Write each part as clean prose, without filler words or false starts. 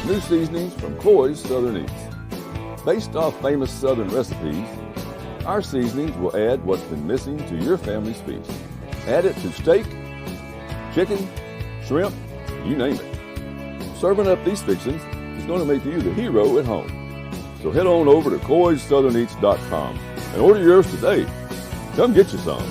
New seasonings from Coy's Southern Eats. Based off famous Southern recipes, our seasonings will add what's been missing to your family's feast. Add it to steak, chicken, shrimp, you name it. Serving up these fixings is going to make you the hero at home. So head on over to coyssoutherneats.com and order yours today. Come get you some.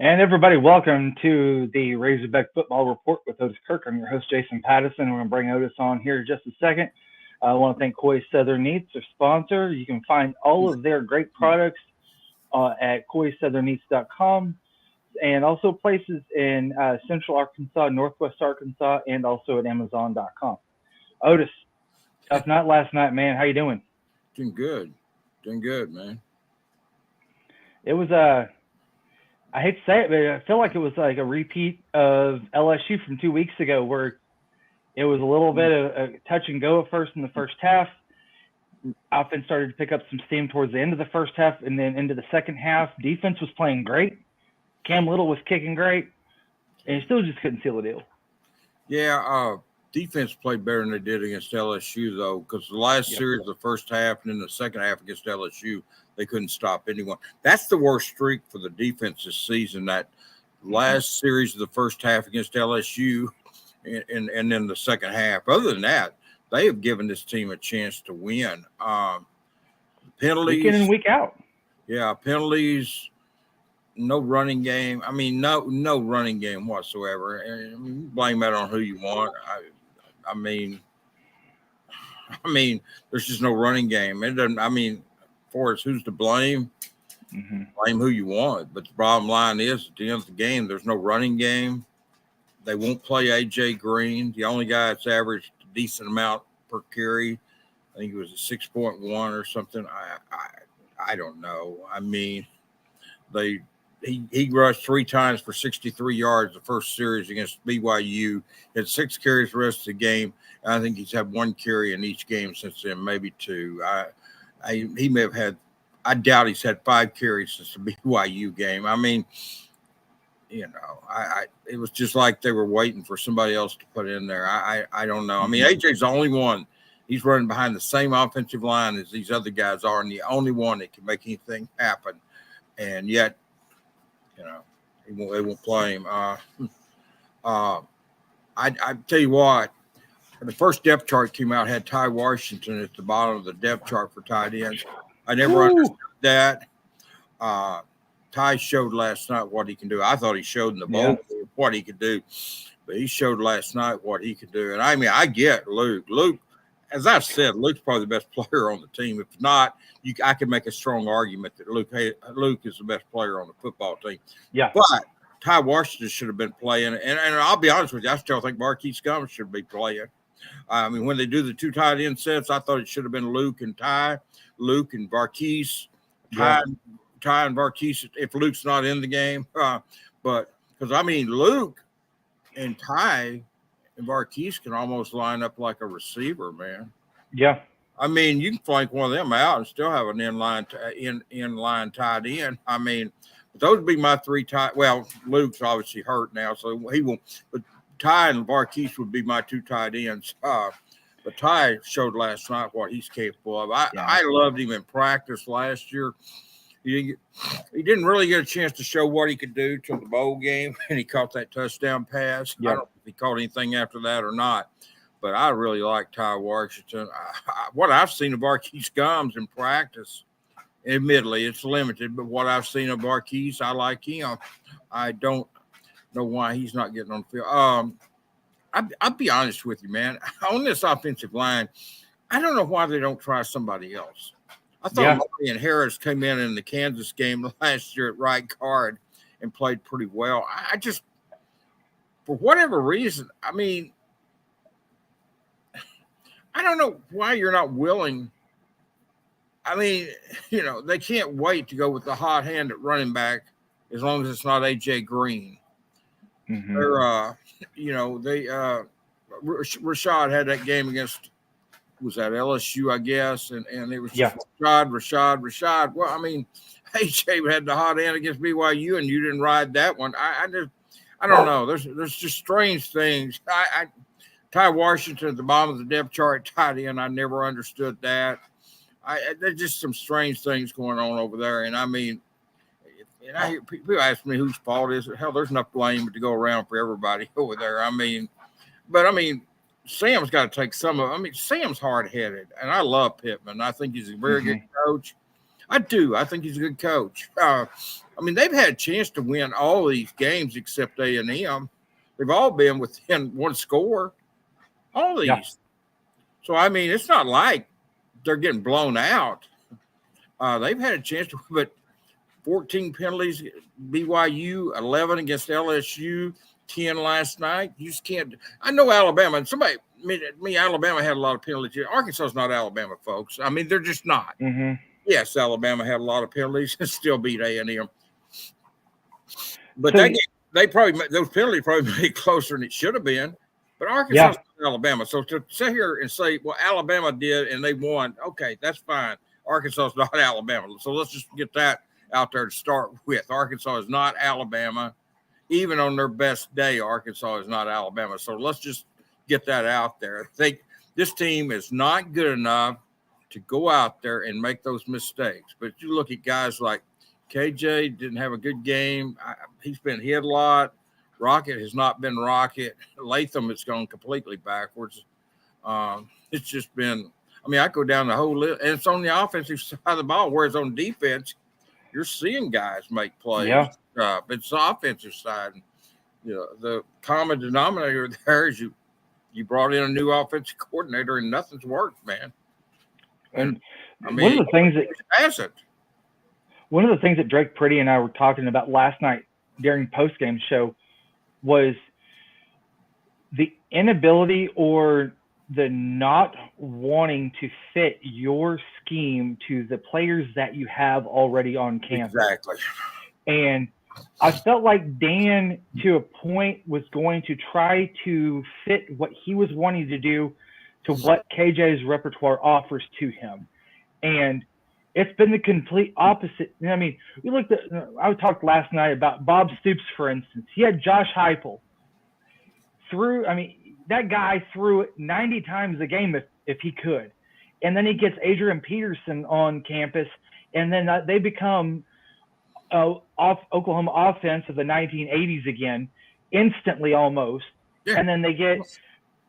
And everybody, welcome to the Razorback Football Report with Otis Kirk. I'm your host, Jason Pattyson. We're going to bring Otis on here in just a second. I want to thank Coy's Southern Eats, their sponsor. You can find all of their great products at coyssoutherneats.com and also places in Central Arkansas, Northwest Arkansas, and also at Amazon.com. Otis, tough night last night, man. How you doing? Doing good, man. It was I hate to say it, but I feel like it was like a repeat of LSU from 2 weeks ago, where it was a little bit of a touch and go at first in the first half. Offense started to pick up some steam towards the end of the first half, and then into the second half, defense was playing great. Cam Little was kicking great, and he still just couldn't seal the deal. Yeah, defense played better than they did against LSU, though, because the last series, the first half, and then the second half against LSU, they couldn't stop anyone. That's the worst streak for the defense this season, that last series of the first half against LSU and then the second half. Other than that, they have given this team a chance to win. Penalties. Week in and week out. Yeah, penalties, no running game. I mean, no running game whatsoever. And you blame that on who you want. I mean, there's just no running game. It doesn't. I mean, for us, who's to blame? Blame who you want. But the bottom line is, at the end of the game, there's no running game. They won't play A.J. Green. The only guy that's averaged a decent amount per carry, I think it was a 6.1 or something. I don't know. I mean, they he rushed 3 times for 63 yards the first series against BYU. Had 6 carries the rest of the game. I think he's had 1 carry in each game since then, maybe 2. He may have had. I doubt he's had 5 carries since the BYU game. I mean, it was just like they were waiting for somebody else to put in there. I don't know. I mean, AJ's the only one. He's running behind the same offensive line as these other guys are, and the only one that can make anything happen. And yet, they won't play him. I tell you what, the first depth chart came out had Ty Washington at the bottom of the depth chart for tight ends. I never understood that. Ty showed last night what he can do. I thought he showed in the bowl what he could do, but he showed last night what he could do. And I mean, I get Luke. Luke, as I've said, Luke's probably the best player on the team. If not, I could make a strong argument that Luke is the best player on the football team. Yeah. But Ty Washington should have been playing. And I'll be honest with you, I still think Marquise Gumbs should be playing. I mean, when they do the 2 tight end sets, I thought it should have been Luke and Ty, Luke and Marquise, Ty and Marquise if Luke's not in the game. But because, I mean, Luke and Ty and Marquise can almost line up like a receiver, man. Yeah. I mean, you can flank one of them out and still have an inline tight end. I mean, those would be my 3 tight. Well, Luke's obviously hurt now, so he won't. But Ty and Marquise would be my 2 tight ends. But Ty showed last night what he's capable of. I loved him in practice last year. He didn't really get a chance to show what he could do till the bowl game, and he caught that touchdown pass. I don't know if he caught anything after that or not, but I really like Ty Washington. What I've seen of Marquise Gumbs in practice, admittedly, it's limited, but what I've seen of Marquise, I like him. I don't know why he's not getting on the field. I'll be honest with you, man. On this offensive line, I don't know why they don't try somebody else. I thought Marion Harris came in the Kansas game last year at right guard and played pretty well. I just, for whatever reason, I mean, I don't know why you're not willing. I mean, they can't wait to go with the hot hand at running back as long as it's not A.J. Green. Mm-hmm. They're, Rashad had that game against, was that LSU, I guess, and it was just Rashad. Well, I mean, AJ had the hot hand against BYU, and you didn't ride that one. I don't know. There's just strange things. Ty Washington at the bottom of the depth chart, tight end. I never understood that. There's just some strange things going on over there, and I mean, and I hear people ask me whose fault is it. Hell, there's enough blame to go around for everybody over there. I mean, Sam's got to take some of it. I mean, Sam's hard-headed, and I love Pittman. I think he's a very good coach. I do. I think he's a good coach. I mean, they've had a chance to win all these games except A&M. They've all been within 1 score, all these. Yeah. So, I mean, it's not like they're getting blown out. They've had a chance to, but 14 penalties, BYU, 11 against LSU, 10 last night. You just can't. I know Alabama, and Alabama had a lot of penalties. Arkansas is not Alabama, folks. I mean, they're just not. Mm-hmm. Yes, Alabama had a lot of penalties and still beat A&M. But those penalties probably made it closer than it should have been. But Arkansas is not Alabama. So to sit here and say, well, Alabama did and they won, okay, that's fine. Arkansas is not Alabama. So let's just get that out there to start with. Arkansas is not Alabama. Even on their best day, Arkansas is not Alabama. So let's just get that out there. I think this team is not good enough to go out there and make those mistakes. But you look at guys like KJ, didn't have a good game. He's been hit a lot. Rocket has not been Rocket. Latham has gone completely backwards. It's just been – I mean, I go down the whole list. And it's on the offensive side of the ball, whereas on defense, you're seeing guys make plays. Yeah. It's the offensive side. The common denominator there is you brought in a new offensive coordinator and nothing's worked, man. And I mean, one of the things that Drake Pretty and I were talking about last night during post-game show was the inability or the not wanting to fit your scheme to the players that you have already on campus. Exactly. And I felt like Dan, to a point, was going to try to fit what he was wanting to do to what KJ's repertoire offers to him. And it's been the complete opposite. I mean, I talked last night about Bob Stoops, for instance. He had Josh Heupel that guy threw it 90 times a game if he could. And then he gets Adrian Peterson on campus, and then they become Oklahoma offense of the 1980s again, instantly almost. Yeah. And then they get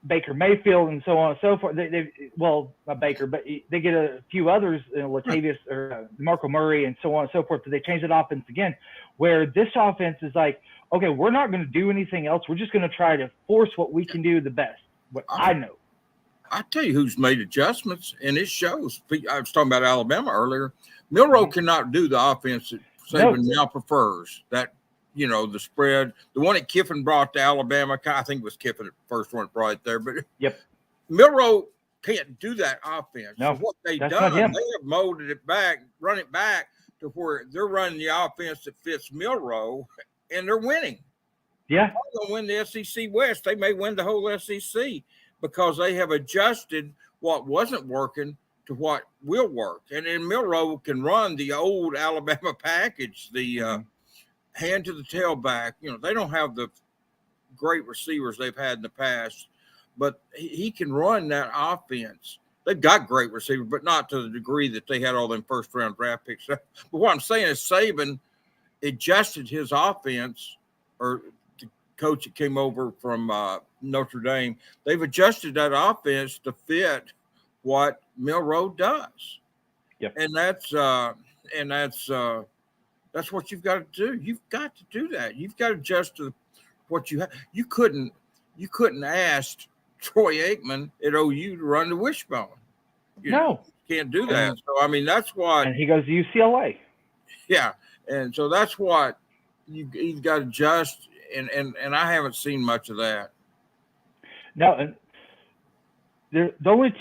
Baker Mayfield and so on and so forth. Not Baker, but they get a few others, Latavius or Marco Murray and so on and so forth. But they change that offense again, where this offense is like, okay, we're not going to do anything else. We're just going to try to force what we can do the best. What I know. I tell you who's made adjustments, and it shows. I was talking about Alabama earlier. Milroe cannot do the offense that Saban now prefers. That, the spread, the one that Kiffin brought to Alabama, I think it was Kiffin, the first one brought it there. But Milroe can't do that offense. No, so what they've done, they have molded it back, run it back to where they're running the offense that fits Milroe, and they're winning. Yeah. They're going to win the SEC West. They may win the whole SEC because they have adjusted what wasn't working to what will work. And then Milroe can run the old Alabama package, the hand to the tailback. They don't have the great receivers they've had in the past, but he can run that offense. They've got great receivers, but not to the degree that they had all them first-round draft picks. But what I'm saying is Saban adjusted his offense, or the coach that came over from Notre Dame, they've adjusted that offense to fit what Milroe does. Yep. And that's what you've got to do. You've got to do that. You've got to adjust to what you have. You couldn't ask Troy Aikman at OU to run the wishbone. You can't do that. So that's what. And he goes to UCLA. Yeah. And so that's what you've got to adjust, and I haven't seen much of that. No, and the only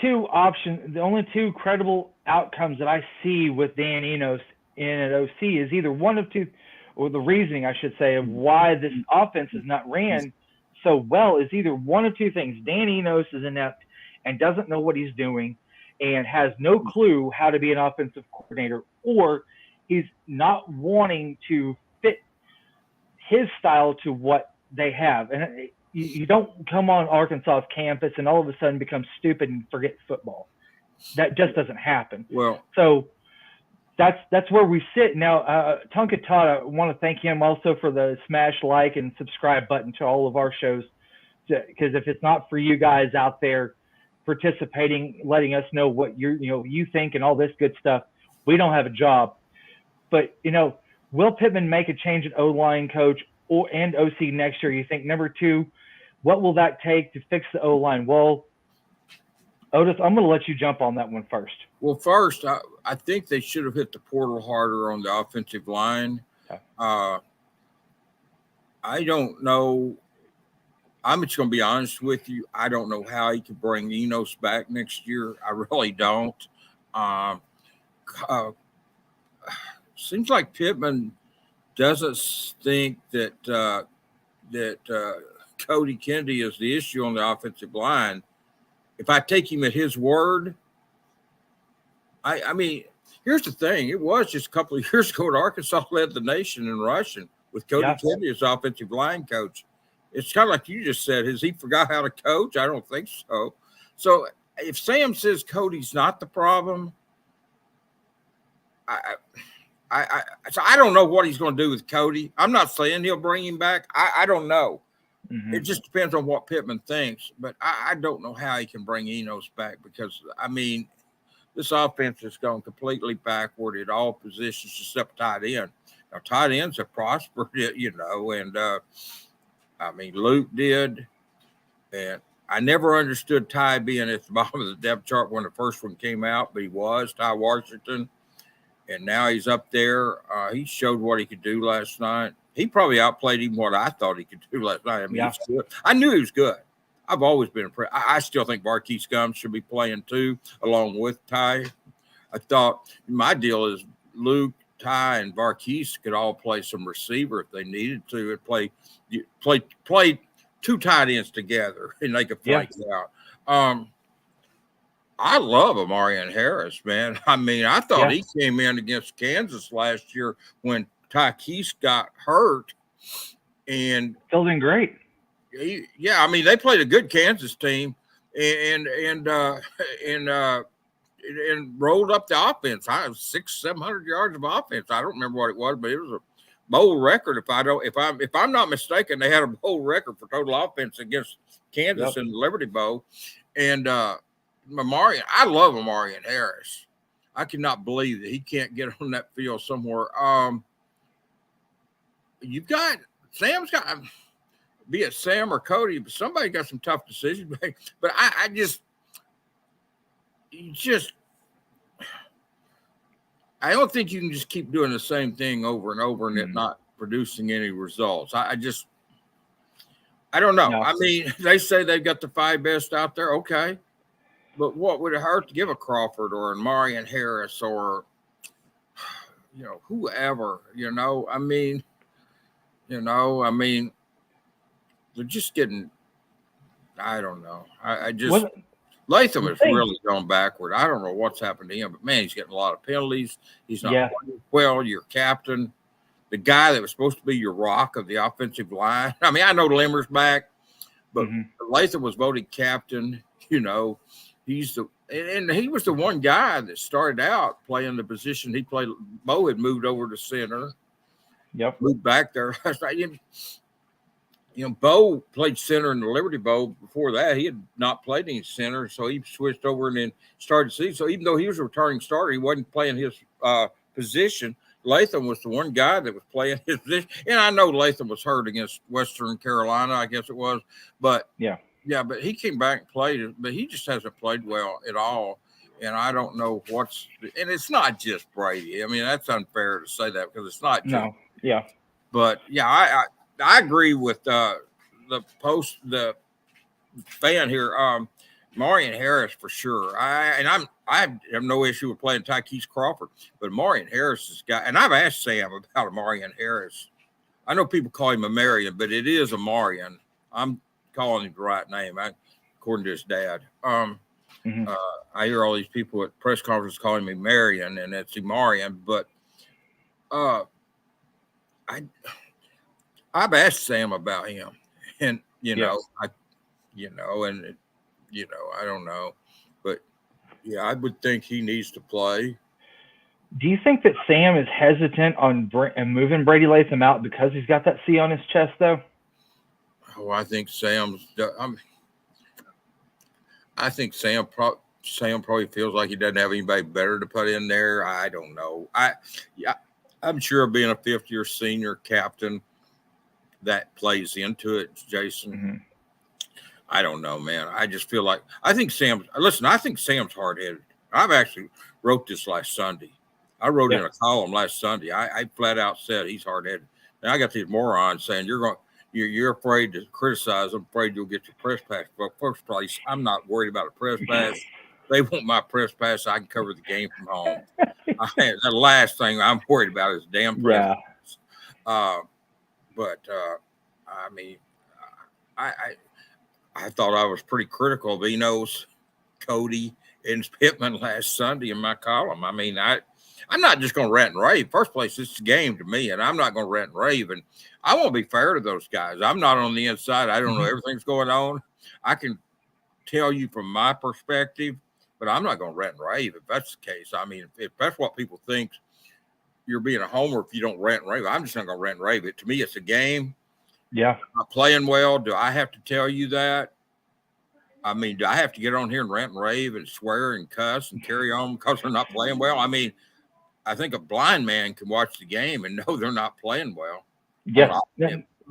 two credible outcomes that I see with Dan Enos in an OC is either one of two, or the reasoning, I should say, of why this offense is not ran so well is either one of two things. Dan Enos is inept and doesn't know what he's doing and has no clue how to be an offensive coordinator, or he's not wanting to fit his style to what they have. And you don't come on Arkansas's campus and all of a sudden become stupid and forget football. That just doesn't happen. Well, so that's where we sit now. Tonka Todd, I want to thank him also for the smash like and subscribe button to all of our shows, because if it's not for you guys out there participating, letting us know what you think and all this good stuff, we don't have a job. But will Pittman make a change at O-line coach and OC next year? You think? Number two, what will that take to fix the O-line? Well, Otis, I'm going to let you jump on that one first. Well, first, I think they should have hit the portal harder on the offensive line. Okay. I don't know. I'm just going to be honest with you. I don't know how he could bring Enos back next year. I really don't. Seems like Pittman doesn't think that Cody Kennedy is the issue on the offensive line. If I take him at his word, I mean, here's the thing. It was just a couple of years ago that Arkansas led the nation in rushing with Cody Kennedy as offensive line coach. It's kind of like you just said. Has he forgot how to coach? I don't think so. So if Sam says Cody's not the problem, so I don't know what he's going to do with Cody. I'm not saying he'll bring him back. I don't know. Mm-hmm. It just depends on what Pittman thinks. But I don't know how he can bring Enos back because, this offense has gone completely backward at all positions except tight end. Now, tight ends have prospered, and Luke did. And I never understood Ty being at the bottom of the depth chart when the first one came out, but he was, Ty Washington. And now he's up there. He showed what he could do last night. He probably outplayed even what I thought he could do last night. He's good. I knew he was good. I've always been impressed. I still think Marquise Gums should be playing too, along with Ty. I thought my deal is Luke, Ty and Varkey's could all play some receiver if they needed to. It play two tight ends together, and they could flank it out. I love Amarian Harris, man. I mean, I thought he came in against Kansas last year when Tykees got hurt, and filled in great. I mean, they played a good Kansas team, and rolled up the offense. I have 600-700 yards of offense. I don't remember what it was, but it was a bowl record. If I'm not mistaken, they had a bowl record for total offense against Kansas in the Liberty Bowl. And Amarian, I love Amarian Harris. I cannot believe that he can't get on that field somewhere. Sam's got, be it Sam or Cody, but somebody got some tough decisions. But I don't think you can just keep doing the same thing over and over and it not producing any results. I don't know. No. I mean, they say they've got the 5 best out there. Okay. But what would it hurt to give a Crawford or a Marion Harris or, whoever, I mean, they're just getting, I don't know. Latham has really gone backward. I don't know what's happened to him, but man, he's getting a lot of penalties. He's not playing well. Your captain, the guy that was supposed to be your rock of the offensive line. I mean, I know Limmer's back, but Latham was voted captain. He was the one guy that started out playing the position he played. Bo had moved over to center. Yep. Moved back there. Bo played center in the Liberty Bowl. Before that, he had not played any center, so he switched over and then started to see. So even though he was a returning starter, he wasn't playing his position. Latham was the one guy that was playing his position. And I know Latham was hurt against Western Carolina, I guess it was. But but he came back and played it. But he just hasn't played well at all. And I don't know and it's not just Brady. I mean, that's unfair to say that because it's not just. No. Yeah. But I agree with the fan here. Marion Harris for sure. I have no issue with playing Tykees Crawford, but Marion Harris is guy. And I've asked Sam about Marion Harris. I know people call him a Marion, but it is a Marion. I'm calling him the right name, according to his dad. I hear all these people at press conferences calling me Marion, and it's Marion, but I've asked Sam about him, and I don't know, but I would think he needs to play. Do you think that Sam is hesitant on moving Brady Latham out because he's got that C on his chest, though? Oh, I think Sam probably feels like he doesn't have anybody better to put in there. I don't know. I'm sure being a 5th-year senior captain, that plays into it, Jason. I don't know, man. I just feel like I think Sam's hard-headed. I've actually wrote this last Sunday. I wrote in a column last Sunday. I flat out said he's hard-headed. And I got these morons saying you're afraid to criticize. I'm afraid you'll get your press pass. Well, first place, I'm not worried about a press pass. They want my press pass so I can cover the game from home. The last thing I'm worried about is damn press pass. But I mean, I thought I was pretty critical of Enos, Cody, and Pittman last Sunday in my column. I mean, I'm not just going to rant and rave. First place, it's a game to me, and I'm not going to rant and rave. And I want to be fair to those guys. I'm not on the inside. I don't know everything's going on. I can tell you from my perspective, but I'm not going to rant and rave if that's the case. I mean, if that's what people think, you're being a homer if you don't rant and rave. I'm just not going to rant and rave it. To me, it's a game. Yeah. Not playing well. Do I have to tell you that? I mean, do I have to get on here and rant and rave and swear and cuss and carry on because they're not playing well? I mean, I think a blind man can watch the game and know they're not playing well. Yeah.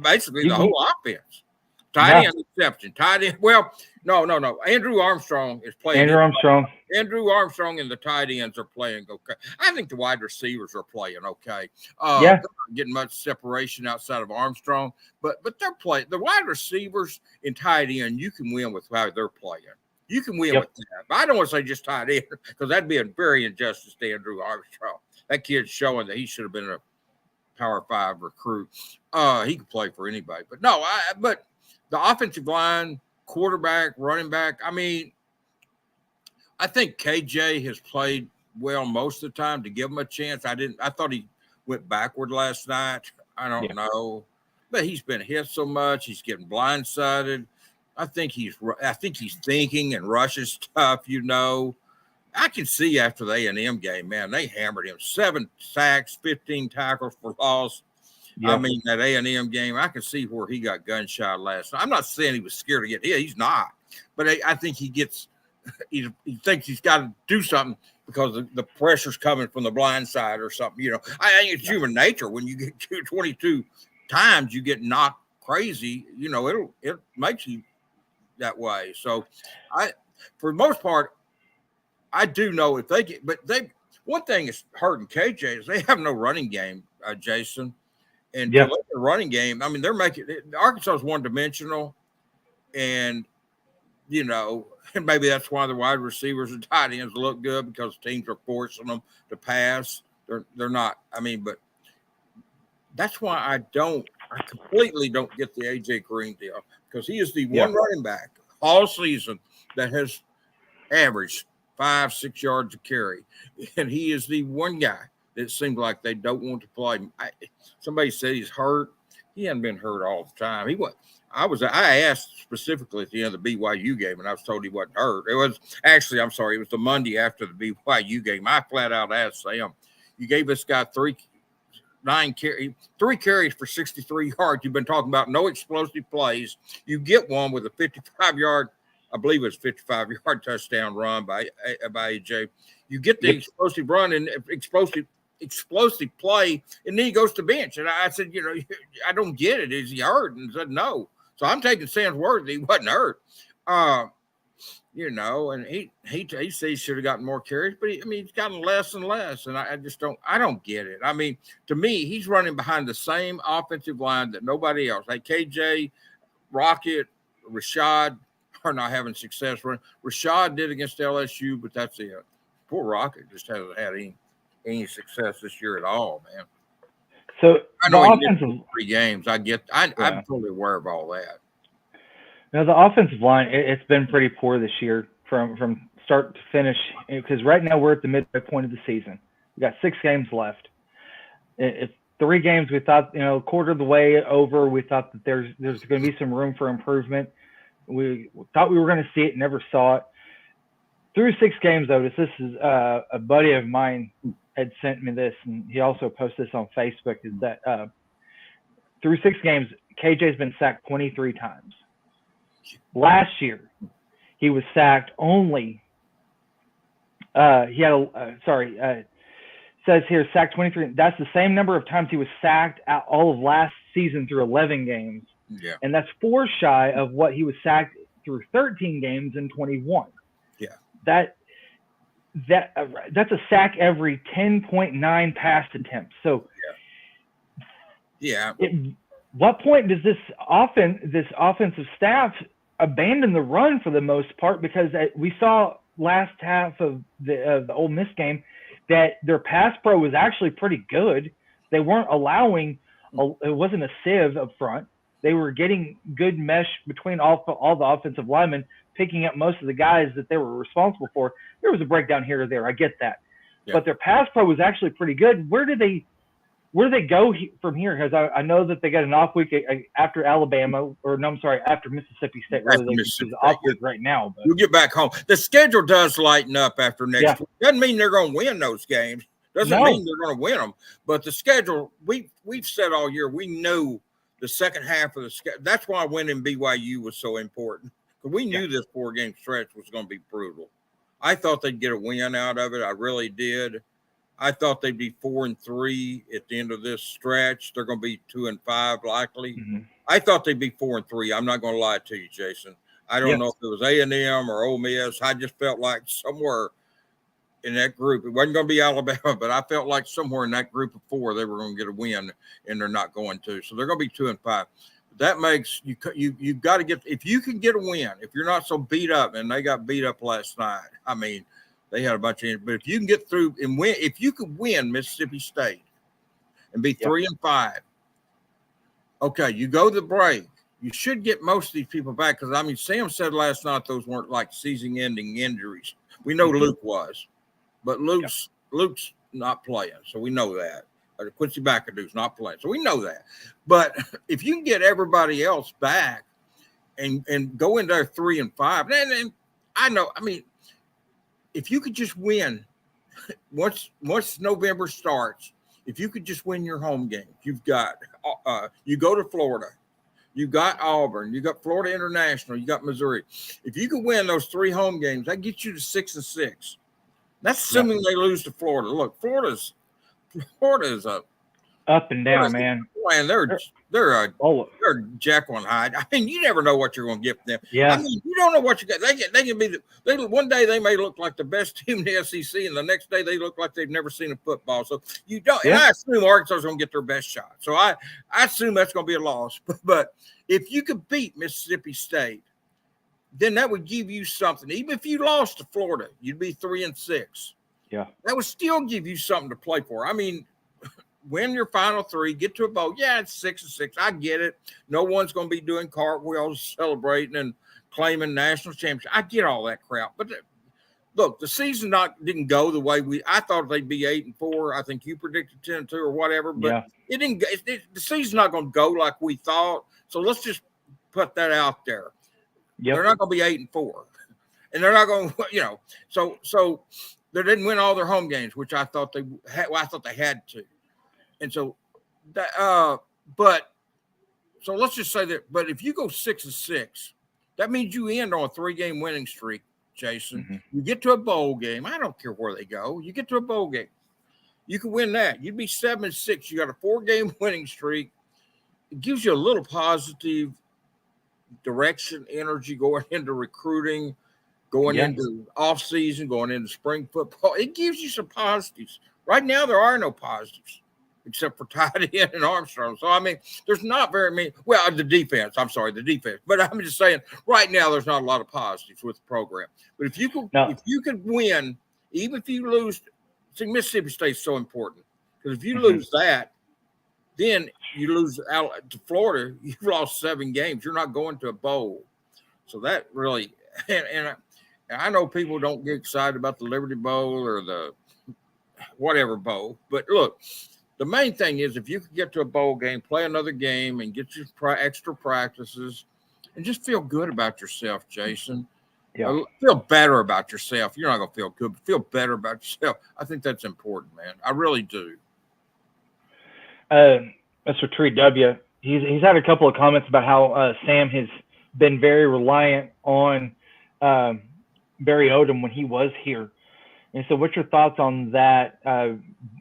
Basically, the whole offense. Tight end exception. Tight end. Well, no. Andrew Armstrong is playing. Andrew Armstrong and the tight ends are playing okay. I think the wide receivers are playing okay. They're not getting much separation outside of Armstrong, but they're playing. The wide receivers and tight end, you can win with how they're playing. You can win with that. But I don't want to say just tight end because that'd be a very injustice to Andrew Armstrong. that kid's showing that he should have been a Power 5 recruit. He could play for anybody. But no, but the offensive line, quarterback, running back, I mean, I think KJ has played well most of the time to give him a chance. I thought he went backward last night. I don't know. But he's been hit so much. He's getting blindsided. I think he's thinking and rushes stuff, you know. I can see after the A&M game, man, they hammered him. 7 sacks, 15 tackles for loss. Yep. I mean, that A&M game, I can see where he got gunshot last night. I'm not saying he was scared to get hit. He's not. But I think he thinks he's got to do something because the pressure's coming from the blind side or something. You know, I think it's human nature. When you get 22 times, you get knocked crazy. You know, it makes you that way. So, for the most part, I do know if they get, but one thing is hurting KJ is they have no running game, Jason. And the running game, I mean, they're making Arkansas is one dimensional, and you know, and maybe that's why the wide receivers and tight ends look good because teams are forcing them to pass. They're not. I mean, but that's why I completely don't get the AJ Green deal because he is the one running back all season that has averaged 5-6 yards a carry, and he is the one guy that seems like they don't want to play. Somebody said he's hurt. He hadn't been hurt all the time. I asked specifically at the end of the BYU game, and I was told he wasn't hurt. It was the Monday after the BYU game. I flat out asked Sam, you gave this guy 3 carries for 63 yards. You've been talking about no explosive plays. You get one with a 55-yard, I believe it was 55-yard touchdown run by AJ. You get the explosive run and explosive play, and then he goes to bench. And I said, you know, I don't get it. Is he hurt? And he said, no. So I'm taking Sam's word that he wasn't hurt. You know, and he says he should have gotten more carries, but he's gotten less and less. And I don't get it. I mean, to me, he's running behind the same offensive line that nobody else. Like KJ, Rocket, Rashad are not having success running. Rashad did against LSU, but that's it. Poor Rocket just hasn't had any success this year at all, man. So I know he did 3 games. I'm totally aware of all that. Now the offensive line, it's been pretty poor this year from start to finish. Because right now we're at the midway point of the season. We got 6 games left. It's 3 games. We thought, you know, quarter of the way over. We thought that there's going to be some room for improvement. We thought we were going to see it, never saw it. Through 6 games, Otis, this is a buddy of mine had sent me this, and he also posted this on Facebook, is that through 6 games, KJ's been sacked 23 times. Last year, he was sacked only says here, sacked 23. That's the same number of times he was sacked at all of last season through 11 games. Yeah. And that's 4 shy of what he was sacked through 13 games in 21. Yeah. That's a sack every 10.9 pass attempts. So what point does this offensive staff abandon the run for the most part? Because we saw last half of the Ole Miss game that their pass pro was actually pretty good. They weren't allowing it wasn't a sieve up front. They were getting good mesh between all the offensive linemen, picking up most of the guys that they were responsible for. There was a breakdown here or there. I get that. Yeah. But their pass pro was actually pretty good. Where do they go from here? Because I know that they got an off week after Alabama, after Mississippi State. It's off week right now. But you'll get back home. The schedule does lighten up after next week. Doesn't mean they're going to win those games. Doesn't mean they're going to win them. But the schedule, we've said all year, we knew the second half of the schedule. That's why winning BYU was so important. Because we knew this 4-game stretch was going to be brutal. I thought they'd get a win out of it. I really did. I thought they'd be 4-3 at the end of this stretch. They're going to be 2-5 likely. Mm-hmm. I thought they'd be 4-3. I'm not going to lie to you, Jason. I don't know if it was A&M or Ole Miss. I just felt like somewhere in that group, it wasn't going to be Alabama, but I felt like somewhere in that group of 4 they were going to get a win, and they're not going to. So they're going to be 2-5. That makes you've got to get, if you can get a win, if you're not so beat up, and they got beat up last night. I mean, They had a bunch of, but if you can get through and win, if you could win Mississippi State and be 3-5, okay, you go to the break. You should get most of these people back because, I mean, Sam said last night those weren't like season-ending injuries. We know Luke was, but Luke's not playing, so we know that. Quincy McAdoo's not playing, so we know that. But if you can get everybody else back and go in there 3-5, and I know, I mean, if you could just win once November starts, if you could just win your home game, you've got you go to Florida, you got Auburn, you got Florida International, you got Missouri. If you could win those 3 home games, that gets you to 6-6. That's assuming they lose to Florida. Look, Florida is a up and down, man. And they're Jekyll and Hyde. I mean, you never know what you're going to get from them. Yeah. I mean, you don't know what you got. They can be one day they may look like the best team in the SEC, and the next day they look like they've never seen a football. So you don't. Yeah. And I assume Arkansas is going to get their best shot. So I assume that's going to be a loss. But if you could beat Mississippi State, then that would give you something. Even if you lost to Florida, you'd be 3-6. Yeah. That would still give you something to play for. I mean, win your final 3, get to a bowl. Yeah, it's 6-6. I get it. No one's going to be doing cartwheels, celebrating, and claiming national championship. I get all that crap. But look, the season didn't go the way I thought they'd be 8-4. I think you predicted 10-2 or whatever. But it didn't. The season's not going to go like we thought. So let's just put that out there. Yep. They're not going to be 8-4, and they're not going to, So they didn't win all their home games, which I thought they had. Well, I thought they had to. And so, so let's just say that. But if you go 6-6, that means you end on a 3-game winning streak, Jason. Mm-hmm. You get to a bowl game. I don't care where they go. You get to a bowl game. You can win that. You'd be 7-6. You got a 4-game winning streak. It gives you a little positive direction, energy going into recruiting, going into off season, going into spring football. It gives you some positives. Right now, there are no positives, except for tight end and Armstrong. So, I mean, there's not very many. Well, the defense. But I'm just saying, right now, there's not a lot of positives with the program. But if you could win, even if you lose, see, Mississippi State's so important. Because if you lose that, then you lose out to Florida. You've lost 7 games. You're not going to a bowl. So that really – and I know people don't get excited about the Liberty Bowl or the whatever bowl. But, look – the main thing is if you could get to a bowl game, play another game, and get your extra practices, and just feel good about yourself, Jason. Yeah. Feel better about yourself. You're not going to feel good, but feel better about yourself. I think that's important, man. I really do. Mr. Tree W, he's had a couple of comments about how Sam has been very reliant on Barry Odom when he was here. And so what's your thoughts on that?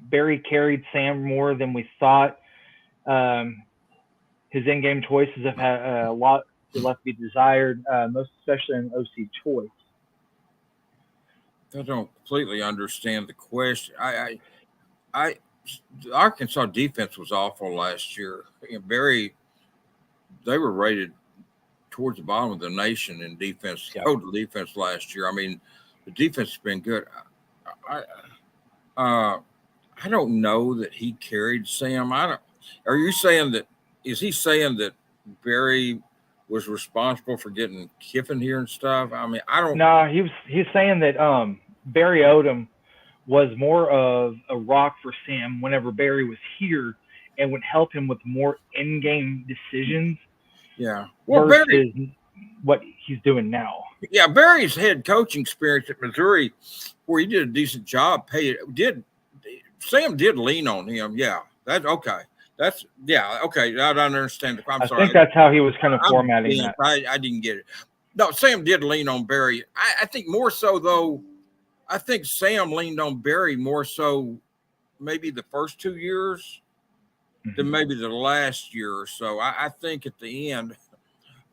Barry carried Sam more than we thought. His in-game choices have had a lot left to be desired, most especially in OC choice. I don't completely understand the question. The Arkansas defense was awful last year. Barry, they were rated towards the bottom of the nation in defense, total defense last year. I mean, the defense has been good. I don't know that he carried Sam. Are you saying that? Is he saying that Barry was responsible for getting Kiffin here and stuff? I mean, I don't. No, he's saying that Barry Odom was more of a rock for Sam whenever Barry was here and would help him with more in-game decisions. Yeah. Well, Barry, what he's doing now. Yeah, Barry's head coaching experience at Missouri, where he did a decent job. Sam did lean on him. Yeah, that's okay. Okay. I don't understand. I'm sorry. I think that's how he was kind of formatting that. I didn't get it. No, Sam did lean on Barry. I think more so, though. I think Sam leaned on Barry more so maybe the first 2 years than maybe the last year or so. I think at the end,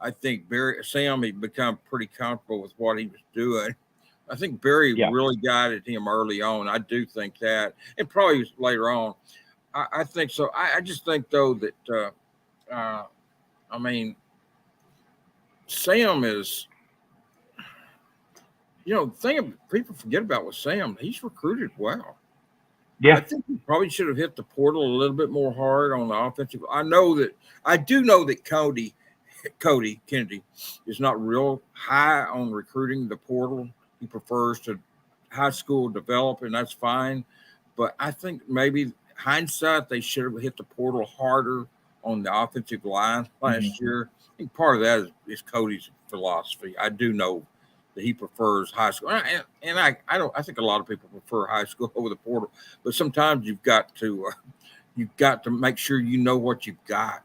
I think Sam had become pretty comfortable with what he was doing. I think Barry really guided him early on. I do think that, and probably later on. I think so. I just think though that I mean, Sam is the thing people forget about with Sam, he's recruited well. Yeah. I think he probably should have hit the portal a little bit more hard on the offensive. I do know that Cody Kennedy is not real high on recruiting the portal. He prefers to high school develop, and that's fine. But I think maybe hindsight, they should have hit the portal harder on the offensive line last year. I think part of that is Cody's philosophy. I do know that he prefers high school, and I think a lot of people prefer high school over the portal. But sometimes you've got to make sure you know what you've got.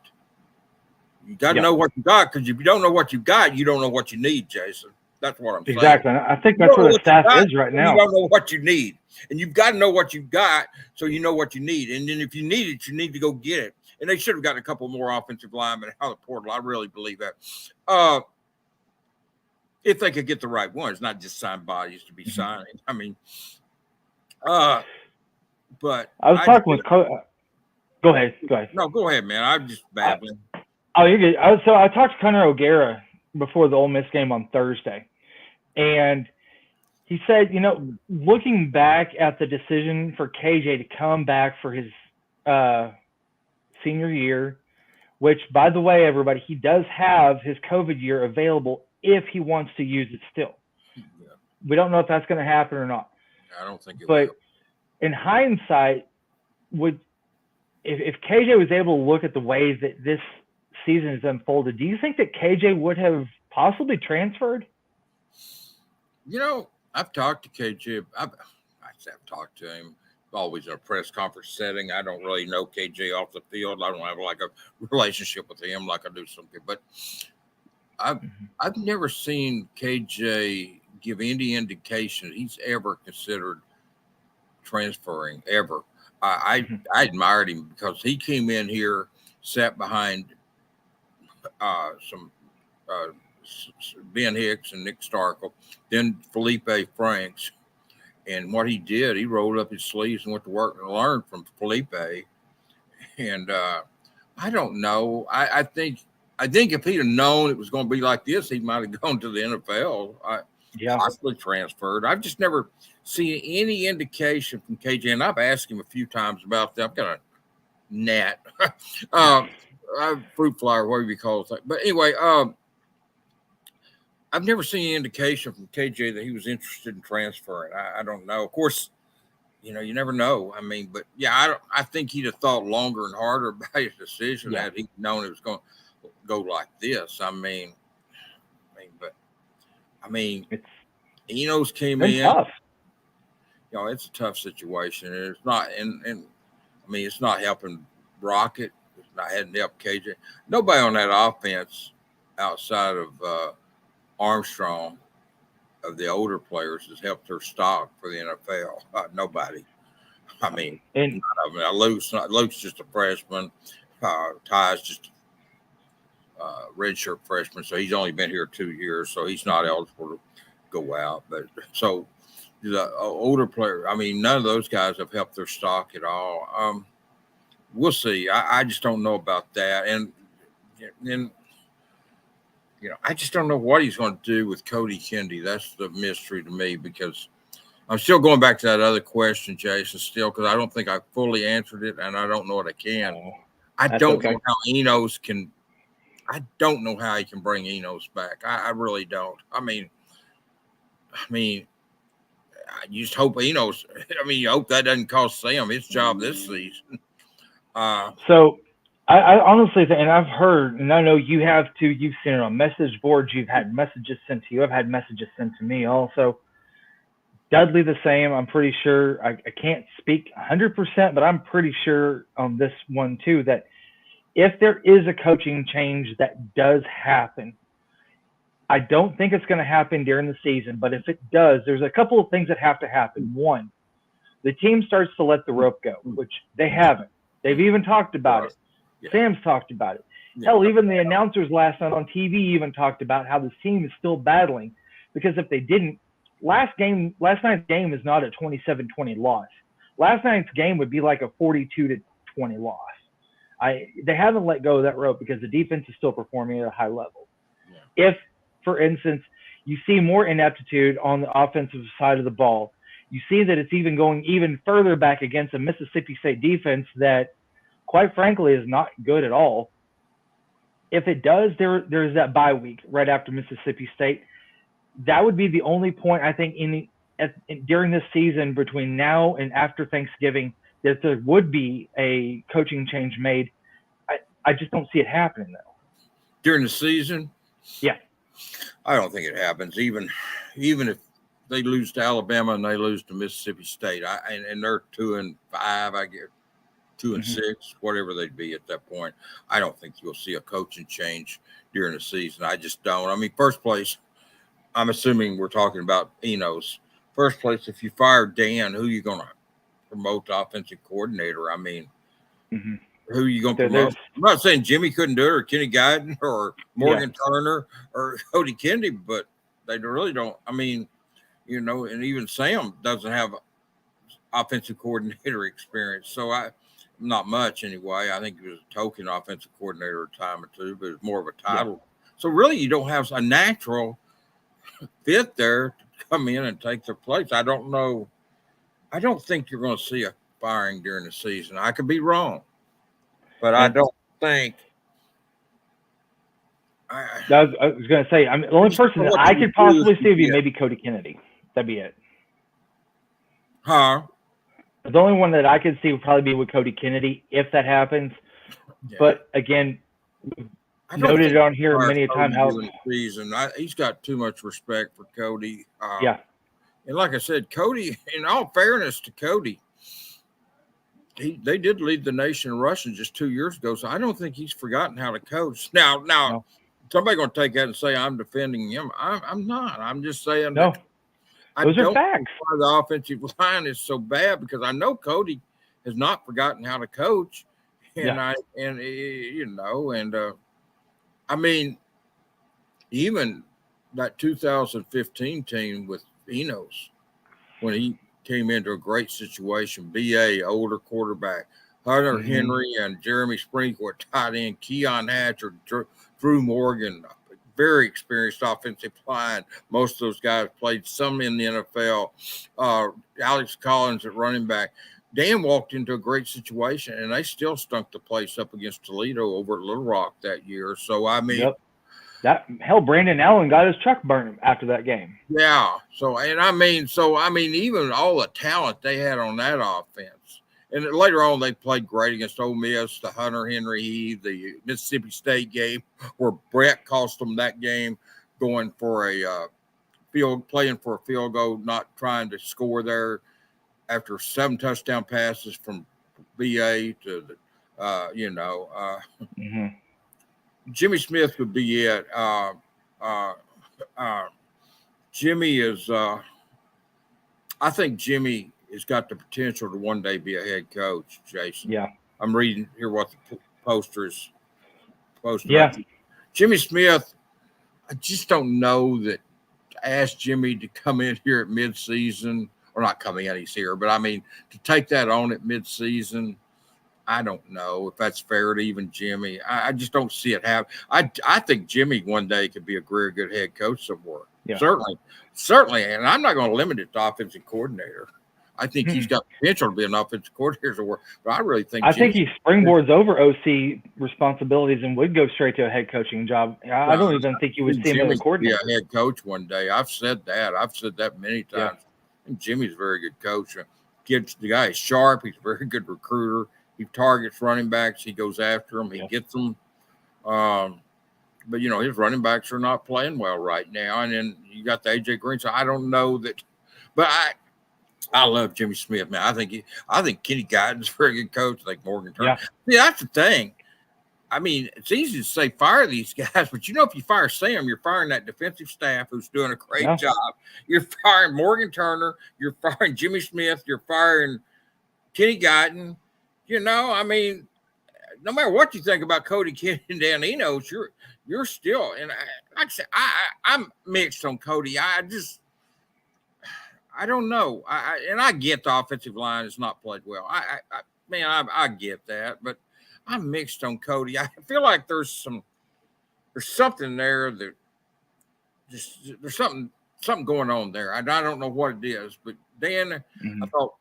You got to know what you got, because if you don't know what you got, you don't know what you need, Jason. That's what I'm saying. Exactly. I think that's where the staff is right now. You don't know what you need, and you've got to know what you've got, so you know what you need. And then if you need it, you need to go get it. And they should have gotten a couple more offensive linemen out of the portal. I really believe that. If they could get the right ones, not just sign bodies to be signing. I mean, but I was talking with. Go ahead. No, go ahead, man. I'm just babbling. You're good. So I talked to Connor O'Gara before the Ole Miss game on Thursday, and he said, looking back at the decision for KJ to come back for his senior year, which, by the way, everybody, he does have his COVID year available if he wants to use it still. Yeah. We don't know if that's going to happen or not. I don't think it will. But in hindsight, if KJ was able to look at the ways that this season has unfolded, do you think that KJ would have possibly transferred? I've talked to KJ. I've talked to him always in a press conference setting. I don't really know KJ off the field. I don't have like a relationship with him like I do some people. But I've never seen KJ give any indication he's ever considered transferring ever. I admired him because he came in here, sat behind some Ben Hicks and Nick Starkle, then Felipe Franks. And what he did, he rolled up his sleeves and went to work and learned from Felipe. And I don't know. I think if he'd have known it was going to be like this, he might have gone to the NFL. Possibly transferred. I've just never seen any indication from KJ, and I've asked him a few times about that. I've got a gnat, fruit fly, whatever you call it. But anyway, I've never seen any indication from KJ that he was interested in transferring. I don't know. Of course, you never know. I mean, but yeah, I think he'd have thought longer and harder about his decision had he known it was going to go like this. Enos came in. Tough. It's a tough situation. It's not, and it's not helping Rocket. It hadn't helped KJ. Nobody on that offense outside of Armstrong, of the older players, has helped their stock for the NFL. Nobody. Luke's just a freshman. Ty's just a redshirt freshman, so he's only been here 2 years, so he's not eligible to go out. But so the older player, none of those guys have helped their stock at all. We'll see. I just don't know about that, and I just don't know what he's going to do with Cody Kennedy. That's the mystery to me, because I'm still going back to that other question, Jason, because I don't think I fully answered it, and I don't know what I can. I don't know how Enos can. I don't know how he can bring Enos back. I really don't. I just hope Enos. You hope that doesn't cost Sam his job this season. So I honestly think, and I've heard, and I know you have too, you've seen it on message boards, you've had messages sent to you, I've had messages sent to me also. Dudley the same, I'm pretty sure. I can't speak 100%, but I'm pretty sure on this one too, that if there is a coaching change that does happen, I don't think it's going to happen during the season, but if it does, there's a couple of things that have to happen. One, the team starts to let the rope go, which they haven't. They've even talked about it. Yeah. Sam's talked about it. Yeah. Hell, even the announcers last night on TV even talked about how this team is still battling, because if they didn't, last night's game is not a 27-20 loss. Last night's game would be like a 42-20 loss. They haven't let go of that rope because the defense is still performing at a high level. Yeah. If, for instance, You see more ineptitude on the offensive side of the ball. You see that it's even going even further back against a Mississippi State defense that, quite frankly, is not good at all. If it does, there's that bye week right after Mississippi State. That would be the only point, I think, during this season between now and after Thanksgiving that there would be a coaching change made. I just don't see it happening, though. During the season? Yeah. I don't think it happens. Even if they lose to Alabama and they lose to Mississippi State, and they're 2-5, I get 2-6, whatever they'd be at that point. I don't think you'll see a coaching change during the season. I just don't. I mean, first place, I'm assuming we're talking about Enos. First place, if you fire Dan, who are you going to promote to offensive coordinator? I mean, who are you going to promote? I'm not saying Jimmy couldn't do it, or Kenny Guyton, or Morgan Turner, or Cody Kennedy, but they really don't. I mean, and even Sam doesn't have offensive coordinator experience. So not much anyway. I think he was a token offensive coordinator a time or two, but it's more of a title. Yeah. So really, you don't have a natural fit there to come in and take their place. I don't know. I don't think you're going to see a firing during the season. I could be wrong, but I don't think. I was going to say, the only person that I could possibly see would be maybe Cody Kennedy. That'd be it. Huh? The only one that I could see would probably be with Cody Kennedy if that happens. Yeah. But again, noted it on here many a time how he's got too much respect for Cody. And like I said, Cody, in all fairness to Cody, they did lead the nation in rushing just 2 years ago, so I don't think he's forgotten how to coach. Now, somebody's going to take that and say I'm defending him. I'm not. I'm just saying no. Those are facts. Why the offensive line is so bad, because I know Cody has not forgotten how to coach, and I mean, even that 2015 team with Enos, when he came into a great situation, BA, older quarterback, Hunter Henry and Jeremy Sprinkle were tight end, Keon Hatcher, Drew Morgan, very experienced offensive line. Most of those guys played some in the NFL. Alex Collins at running back. Dan walked into a great situation, and they still stunk the place up against Toledo over at Little Rock that year. So, I mean. Yep. Brandon Allen got his truck burned after that game. Yeah. So, even all the talent they had on that offense. And later on, they played great against Ole Miss, the Hunter Henry, the Mississippi State game, where Brett cost them that game, going for playing for a field goal, not trying to score there after 7 touchdown passes from BA to Jimmy Smith would be it. Jimmy is. I think Jimmy has got the potential to one day be a head coach, Jason. Yeah. I'm reading here what the poster is posted. Yeah. Jimmy Smith, I just don't know that to ask Jimmy to come in here at midseason, or not come in, he's here, but I mean, to take that on at midseason, I don't know if that's fair to even Jimmy. I just don't see it happen. I think Jimmy one day could be a very good head coach somewhere. Yeah. Certainly. And I'm not going to limit it to offensive coordinator. I think he's got potential to be an offensive coordinator somewhere. But I really think he springboards over OC responsibilities and would go straight to a head coaching job. I don't even think you would see him as a coordinator. Be a head coach one day. I've said that. Many times. Yeah. I think Jimmy's a very good coach. The guy is sharp. He's a very good recruiter. He targets running backs. He goes after them. He gets them. But, his running backs are not playing well right now. And then you got the A.J. Green. So I don't know that. But I love Jimmy Smith, man. I think Kenny Guyton's a very good coach. I think Morgan Turner. Yeah, that's the thing. I mean, it's easy to say fire these guys, but if you fire Sam, you're firing that defensive staff who's doing a great job. You're firing Morgan Turner. You're firing Jimmy Smith. You're firing Kenny Guyton. I mean, no matter what you think about Cody Kennedy and Dan Enos, you're still, and like I said, I'm mixed on Cody. I don't know. I get the offensive line has not played well. I get that, but I'm mixed on Cody. I feel like there's something there that there's something going on there. I don't know what it is, but Dan,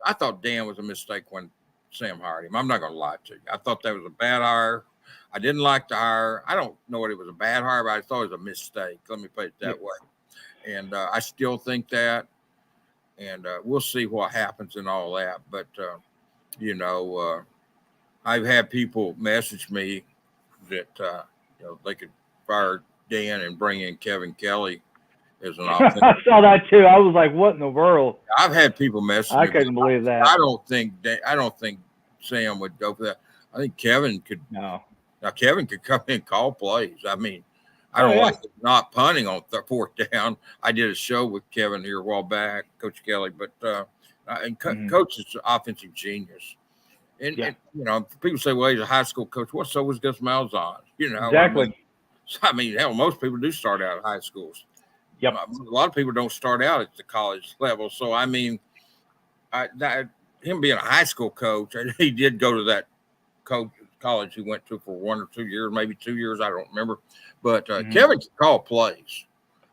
I thought Dan was a mistake when Sam hired him. I'm not going to lie to you. I thought that was a bad hire. I didn't like the hire. I don't know what it was a bad hire, but I thought it was a mistake. Let me put it that way. And I still think that. And we'll see what happens and all that. But, I've had people message me that, they could fire Dan and bring in Kevin Kelly as an offense. I saw that too. I was like, what in the world? I've had people message me. I couldn't believe that. I don't think Sam would go for that. I think Kevin could. No. Now, Kevin could come in and call plays. I mean, I don't like not punting on fourth down. I did a show with Kevin here a while back, Coach Kelly, but Coach is an offensive genius. And, people say, well, he's a high school coach. Well, so was Gus Malzahn. Exactly. I mean, hell, most people do start out at high schools. Yep. A lot of people don't start out at the college level. So, I mean, him being a high school coach, he did go to that college he went to for 1 or 2 years, maybe 2 years. I don't remember. But Kevin can call plays.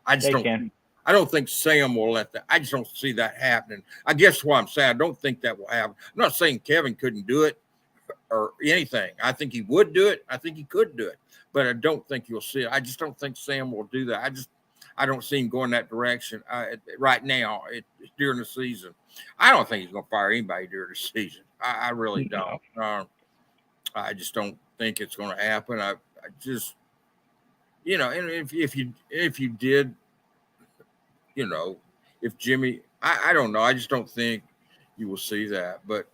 I don't think Sam will let that. I just don't see that happening. I guess what I'm saying, I don't think that will happen. I'm not saying Kevin couldn't do it or anything. I think he would do it. I think he could do it. But I don't think you'll see it. I just don't think Sam will do that. I don't see him going that direction right now during the season. I don't think he's going to fire anybody during the season. I really don't. I just don't think it's going to happen. I just, and if you did, if Jimmy, I don't know. I just don't think you will see that. But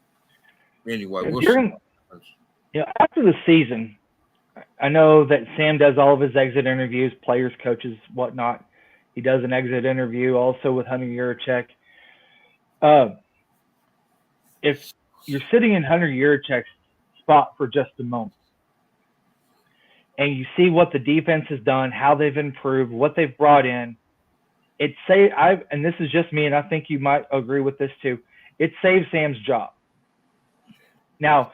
anyway, we'll see. After the season, I know that Sam does all of his exit interviews, players, coaches, whatnot. He does an exit interview also with Hunter Yurachek. If you're sitting in Hunter Yurachek's spot for just a moment, and you see what the defense has done, how they've improved, what they've brought in, and this is just me, and I think you might agree with this too, it saves Sam's job. Now,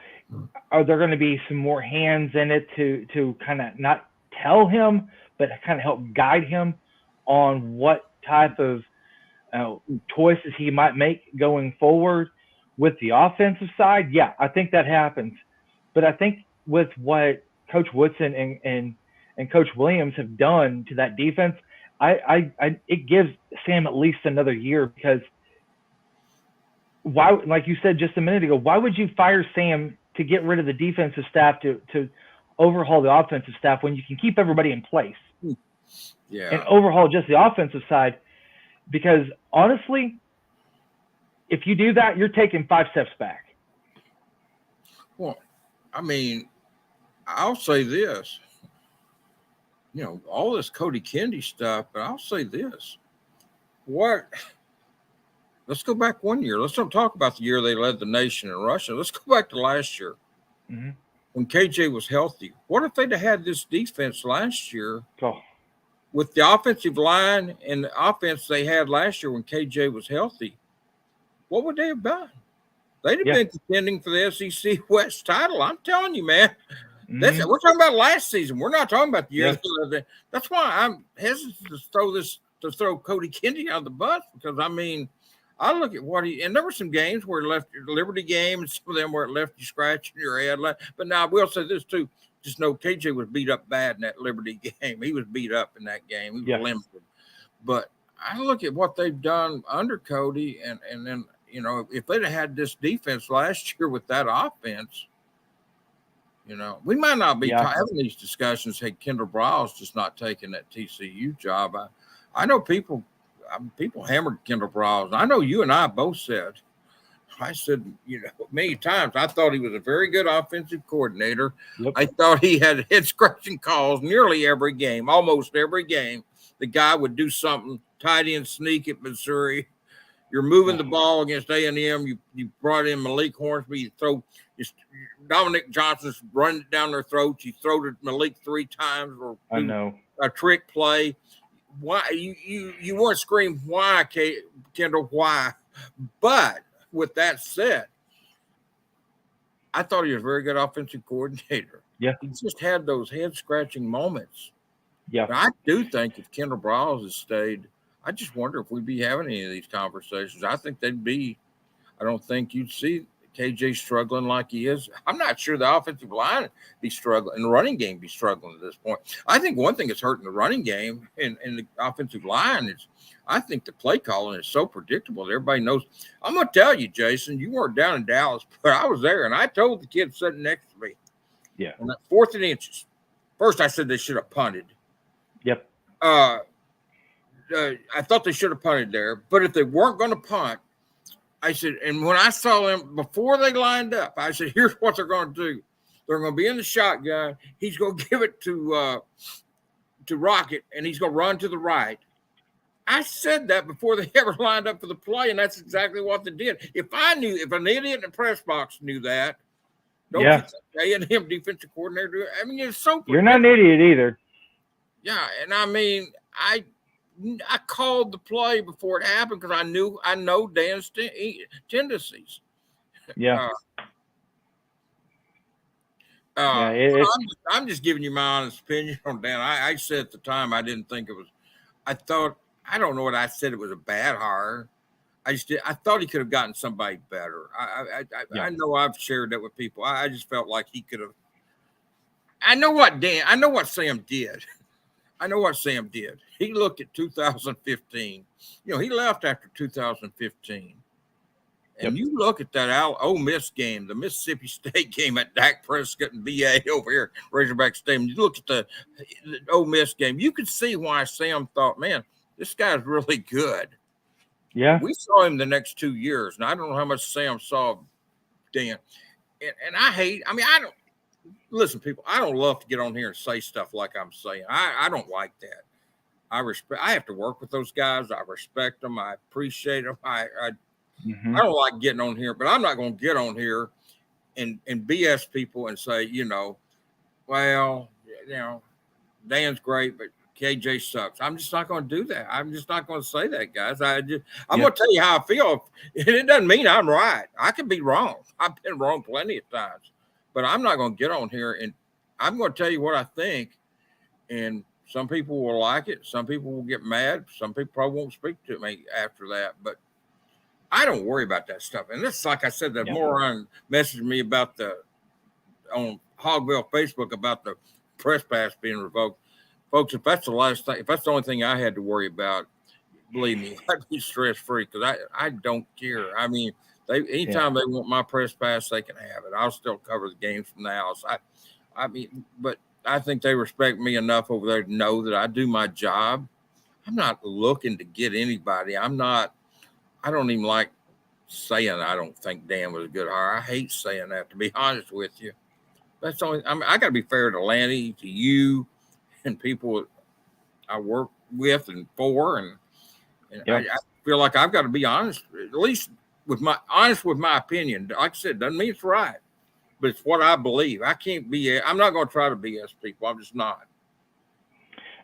are there going to be some more hands in it to kind of not tell him, but kind of help guide him on what type of choices he might make going forward with the offensive side? Yeah, I think that happens. But I think with what Coach Woodson and Coach Williams have done to that defense, it gives Sam at least another year, because why, like you said just a minute ago, why would you fire Sam to get rid of the defensive staff to overhaul the offensive staff when you can keep everybody in place? Yeah. And overhaul just the offensive side? Because honestly, if you do that, you're taking 5 steps back. Well, I mean, I'll say this, all this Cody Kendi stuff, but I'll say this. Let's go back 1 year. Let's don't talk about the year they led the nation in rushing. Let's go back to last year when KJ was healthy. What if they'd have had this defense last year with the offensive line and the offense they had last year when KJ was healthy? What would they have done? They'd have been contending for the SEC West title. I'm telling you, man. We're talking about last season. We're not talking about the year. That's why I'm hesitant to throw Cody Kendi out of the bus, because I mean, I look at and there were some games where he left the Liberty game, and some of them where it left you scratching your head. But now I will say this too: just know KJ was beat up bad in that Liberty game. He was beat up in that game. He was limited. But I look at what they've done under Cody, and then if they'd have had this defense last year with that offense, we might not be having these discussions. Hey, Kendall Briles just not taking that TCU job. I know people hammered Kendall Briles. I know you and I both said, many times, I thought he was a very good offensive coordinator. Yep. I thought he had head-scratching calls nearly every game, almost every game. The guy would do something, tight end sneak at Missouri. You're moving the ball against A&M. You brought in Malik Hornsby. You throw Dominic Johnson's running it down their throats. You throw to Malik 3 times, or a trick play. Why you want to scream, why, Kendall, why? But with that said, I thought he was a very good offensive coordinator. Yeah. He just had those head-scratching moments. Yeah. But I do think if Kendall Brawls has stayed, I just wonder if we'd be having any of these conversations. I think they'd be. I don't think you'd see KJ struggling like he is. I'm not sure the offensive line be struggling and the running game be struggling at this point. I think one thing that's hurting the running game and the offensive line is I think the play calling is so predictable that everybody knows. I'm going to tell you, Jason, you weren't down in Dallas, but I was there, and I told the kid sitting next to me, on that 4th and inches, first I said they should have punted. Yep. I thought they should have punted there, but if they weren't going to punt, I said, and when I saw them before they lined up, I said, here's what they're going to do. They're going to be in the shotgun. He's going to give it to Rocket, and he's going to run to the right. I said that before they ever lined up for the play, and that's exactly what they did. If an idiot in the press box knew that, don't you think A&M defensive coordinator? I mean, it's so. You're not an idiot either. Yeah, and I mean, I called the play before it happened because I know Dan's tendencies. Yeah. I'm just giving you my honest opinion on Dan. I said at the time I didn't think it was. I don't know what I said. It was a bad hire. I thought he could have gotten somebody better. I know I've shared that with people. I just felt like he could have. I know what Sam did. He looked at 2015. He left after 2015. And you look at that Ole Miss game, the Mississippi State game at Dak Prescott and BA over here, Razorback Stadium. You look at the Ole Miss game, you could see why Sam thought, man, this guy's really good. Yeah. We saw him the next 2 years, and I don't know how much Sam saw Dan. And I don't listen, people, I don't love to get on here and say stuff like I'm saying. I don't like that. I have to work with those guys. I respect them. I appreciate them. I don't like getting on here, but I'm not going to get on here and BS people and say, well, Dan's great, but KJ sucks. I'm just not going to do that. I'm just not going to say that, guys. I'm going to tell you how I feel. It doesn't mean I'm right. I could be wrong. I've been wrong plenty of times, but I'm not going to get on here and I'm going to tell you what I think. And some people will like it. Some people will get mad. Some people probably won't speak to me after that, but I don't worry about that stuff. And this, like I said, the moron messaged me about on Hogville Facebook about the press pass being revoked. Folks, if that's the only thing I had to worry about, believe me, I'd be stress free because I don't care. I mean, anytime they want my press pass, they can have it. I'll still cover the games from the house. But I think they respect me enough over there to know that I do my job. I'm not looking to get anybody. I don't even like saying I don't think Dan was a good hire. I hate saying that, to be honest with you. That's only. I got to be fair to Lanny, to you, and people I work with and for, and I feel like I've got to be honest, at least with my opinion. Like I said, doesn't mean it's right, but it's what I believe. I'm not going to try to BS people. I'm just not.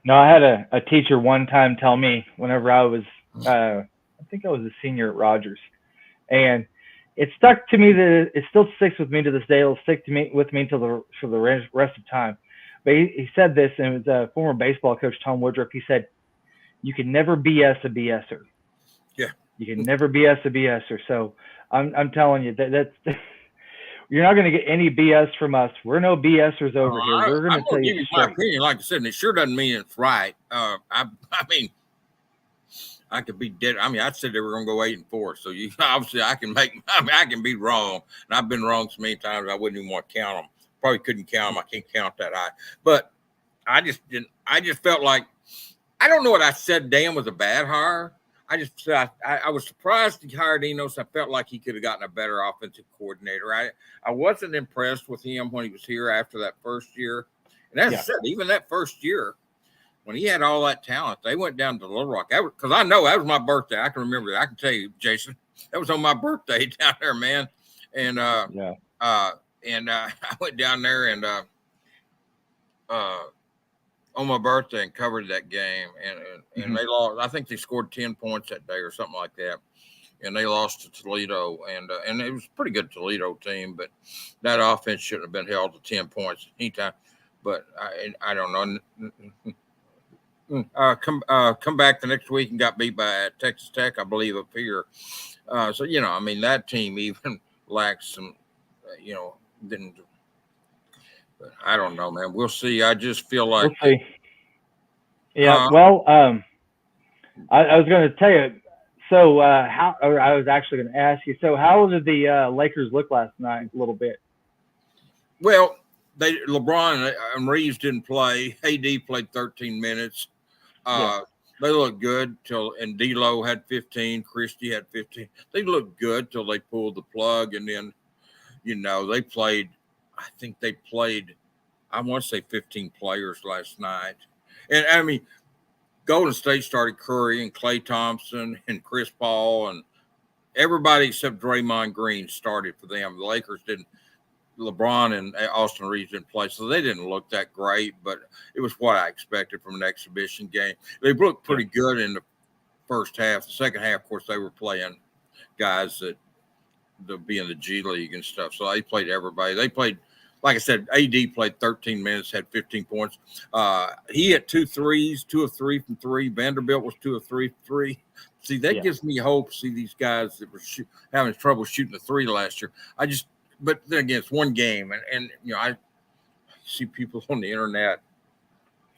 No, I had a teacher one time tell me whenever I was, I think I was a senior at Rogers, and it stuck to me that it still sticks with me to this day. It'll stick with me for the rest of time. But he said this, and it was former baseball coach Tom Woodruff. He said, "You can never BS a BSer." Yeah, you can never BS a BSer. So I'm telling you that's you're not going to get any BS from us. We're no BSers over here. We're going to tell you my opinion, like I said, and it sure doesn't mean it's right. I mean, I could be dead. I mean, I said they were going to go 8-4. So obviously I can be wrong. And I've been wrong so many times I wouldn't even want to count them. Probably couldn't count them. I can't count that high. But I just felt like, I don't know what I said. Dan was a bad hire. I just said I was surprised he hired Enos. I felt like he could have gotten a better offensive coordinator. I wasn't impressed with him when he was here after that first year. And as I said, even that first year, when he had all that talent, they went down to Little Rock. Because I know that was my birthday. I can remember that. I can tell you, Jason, that was on my birthday down there, man. And I went down there and on my birthday and covered that game. And they lost. I think they scored 10 points that day or something like that. And they lost to Toledo. And it was a pretty good Toledo team, but that offense shouldn't have been held to 10 points anytime. But I don't know. come back the next week and got beat by Texas Tech, I believe, up here. So I mean, that team even lacks some, didn't. But I don't know, man. We'll see. I just feel like we'll see. Yeah. Well, I was going to tell you. So I was actually going to ask you. So how did the Lakers look last night? A little bit. Well, LeBron and Reeves didn't play. AD played 13 minutes. They looked good and D'Lo had 15. Christie had 15. They looked good till they pulled the plug, and then, they played. I think they played. I want to say 15 players last night, and I mean, Golden State started Curry and Klay Thompson and Chris Paul and everybody except Draymond Green started for them. The Lakers didn't. LeBron and Austin Reeves didn't play, so they didn't look that great, but it was what I expected from an exhibition game. They looked pretty good in the first half. The second half, of course, they were playing guys that they'll be in the G League and stuff, so they played everybody. They played, like I said, AD played 13 minutes, had 15 points. He had 2 threes, 2 of 3 from 3. Vanderbilt was 2 of 3 from 3. See, that gives me hope. See these guys that were having trouble shooting the 3 last year. But then again, it's one game, and I see people on the internet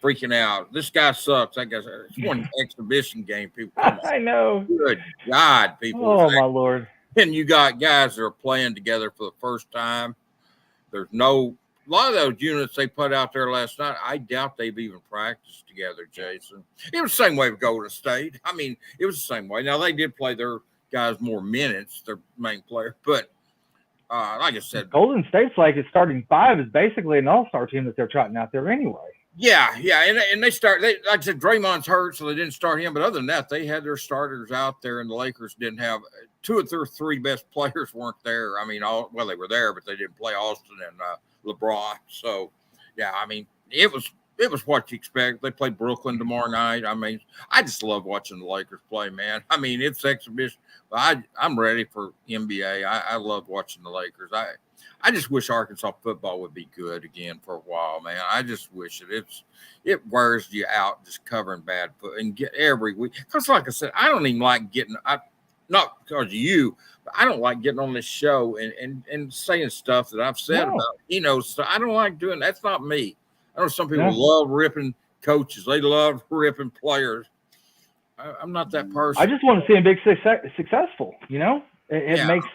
freaking out. This guy sucks. That guy's it's one exhibition game. People, I know. Good God, people. Oh my Lord! And you got guys that are playing together for the first time. There's a lot of those units they put out there last night. I doubt they've even practiced together, Jason. It was the same way with Golden State. I mean, it was the same way. Now they did play their guys more minutes, their main player, but. Like I said, Golden State's like its starting 5 is basically an all-star team that they're trotting out there anyway. Yeah, and like I said, Draymond's hurt, so they didn't start him. But other than that, they had their starters out there, and the Lakers didn't have 2 of their 3 best players weren't there. I mean, they were there, but they didn't play Austin and LeBron. So, yeah, I mean, it was what you expect. They played Brooklyn tomorrow night. I mean, I just love watching the Lakers play, man. I mean, it's exhibition. I'm ready for NBA. I love watching the Lakers. I just wish Arkansas football would be good again for a while, man. I just wish it wears you out just covering bad foot and get every week. Because like I said, I don't even like getting not because of you, but I don't like getting on this show and saying stuff that I've said about, so I don't like doing that's not me. I know some people love ripping coaches. They love ripping players. I'm not that person. I just want to see them big successful. It makes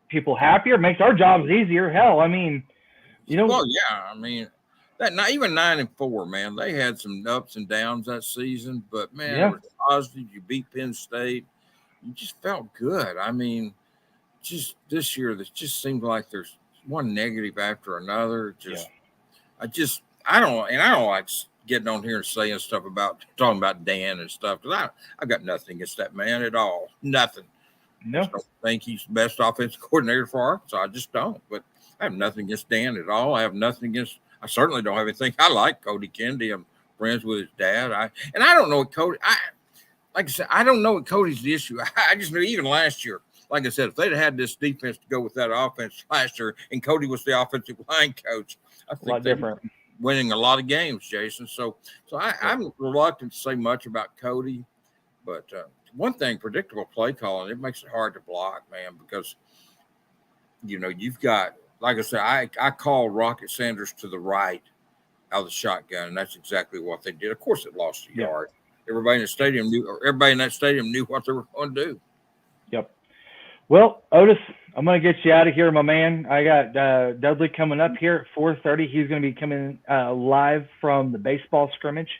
people happier. It makes our jobs easier. Hell, I mean, Well, yeah, I mean, that not even 9-4, man. They had some ups and downs that season, but man, it was positive. You beat Penn State. You just felt good. I mean, just this year, it just seems like there's one negative after another. I don't like getting on here and saying stuff talking about Dan and stuff, because I've got nothing against that man at all. Nothing. No. I don't think he's the best offensive coordinator for Arkansas. I just don't. But I have nothing against Dan at all. I certainly don't have anything. I like Cody Kennedy. I'm friends with his dad. I don't know what Cody. Like I said, I don't know what Cody's the issue. I just knew even last year. Like I said, if they'd had this defense to go with that offense last year, and Cody was the offensive line coach, I think a lot different. Winning a lot of games, Jason. So I'm reluctant to say much about Cody, but one thing, predictable play calling, it makes it hard to block, man, because you've got, like I said, I called Rocket Sanders to the right out of the shotgun, and that's exactly what they did. Of course, it lost a yard. Everybody in that stadium knew what they were going to do. Yep. Well, Otis, I'm going to get you out of here, my man. I got Dudley coming up here at 4:30. He's going to be coming live from the baseball scrimmage.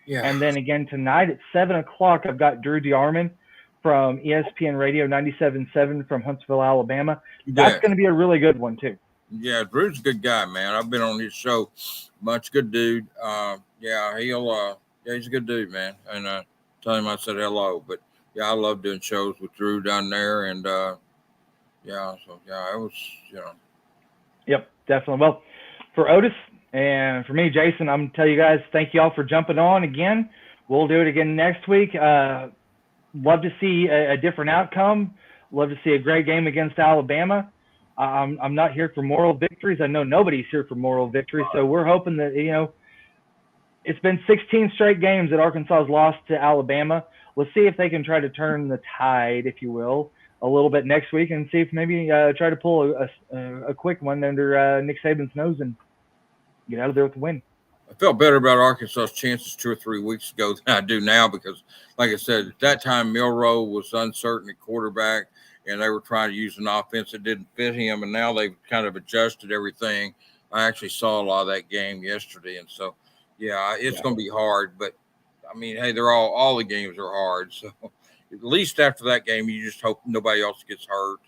Yeah. And then again tonight at 7 o'clock, I've got Drew DeArmond from ESPN Radio 97.7 from Huntsville, Alabama. That's going to be a really good one, too. Yeah, Drew's a good guy, man. I've been on his show. Much good dude. He's a good dude, man. And tell him I said hello. But yeah, I love doing shows with Drew down there, and it was, Yep, definitely. Well, for Otis and for me, Jason, I'm going to tell you guys, thank you all for jumping on again. We'll do it again next week. Love to see a different outcome. Love to see a great game against Alabama. I'm not here for moral victories. I know nobody's here for moral victories, so we're hoping that, it's been 16 straight games that Arkansas has lost to Alabama. Let's see if they can try to turn the tide, if you will, a little bit next week, and see if maybe try to pull a quick one under Nick Saban's nose and get out of there with a win. I felt better about Arkansas's chances 2 or 3 weeks ago than I do now because, like I said, at that time Milroe was uncertain at quarterback, and they were trying to use an offense that didn't fit him, and now they've kind of adjusted everything. I actually saw a lot of that game yesterday, and so, yeah, it's going to be hard. But, I mean, hey, they're all the games are hard. So, at least after that game, you just hope nobody else gets hurt.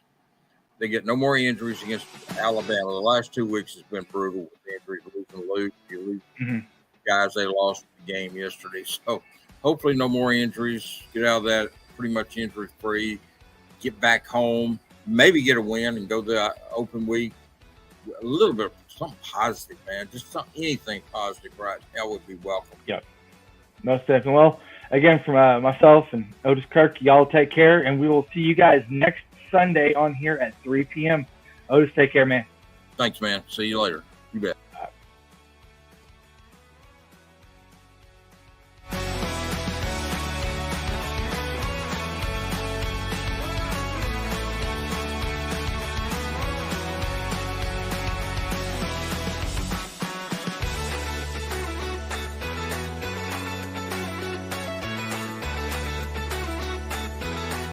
They get no more injuries against Alabama. The last 2 weeks has been brutal with injuries. You lose guys they lost the game yesterday. So hopefully no more injuries. Get out of that pretty much injury-free. Get back home. Maybe get a win and go to the open week. A little bit of something positive, man. Just anything positive right now would be welcome. Yeah, most definitely. Well, again, from myself and Otis Kirk, y'all take care, and we will see you guys next Sunday on here at 3 p.m. Otis, take care, man. Thanks, man. See you later. You bet.